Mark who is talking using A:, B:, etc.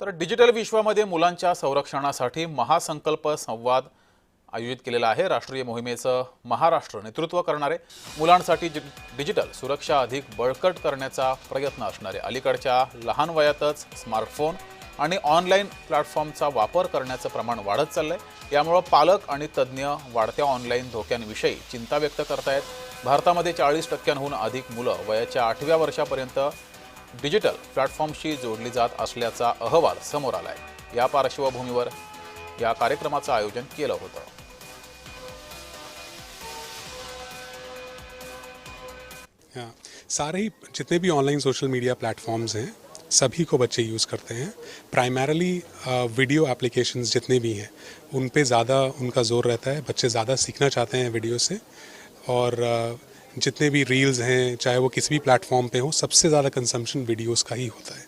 A: तर डिजिटल विश्वामध्ये मुलांच्या संरक्षणासाठी महासंकल्प संवाद आयोजित केलेला आहे। राष्ट्रीय मोहिमेचं महाराष्ट्र नेतृत्व करणारे मुलांसाठी डिजिटल सुरक्षा अधिक बळकट करण्याचा प्रयत्न असणारे अलीकडच्या लहान वयातच स्मार्टफोन आणि ऑनलाईन प्लॅटफॉर्मचा वापर करण्याचं प्रमाण वाढत चाललंय। यामुळे पालक आणि तज्ञ वाढत्या ऑनलाईन धोक्यांविषयी चिंता व्यक्त करतायत। भारतामध्ये 40%हून अधिक मुलं वयाच्या 8व्या वर्षापर्यंत डिजिटल प्लॅटफॉर्मशी जोडली जात असल्याचा अहवाल समोर आलाय। या पार्श्वभूमीवर या कार्यक्रमाचं आयोजन केलं होतं।
B: सारे ही जितने भी ऑनलाइन सोशल मीडिया प्लेटफॉर्म्स हैं सभी को बच्चे यूज़ करते हैं। प्राइमरली वीडियो एप्लीकेशंस जितने भी हैं उन पे ज़्यादा उनका ज़ोर रहता है। बच्चे ज़्यादा सीखना चाहते हैं वीडियो से, और जितने भी रील्स हैं चाहे वो किसी भी प्लेटफॉर्म पे हो, सबसे ज़्यादा कंजम्पशन वीडियोस का ही होता है।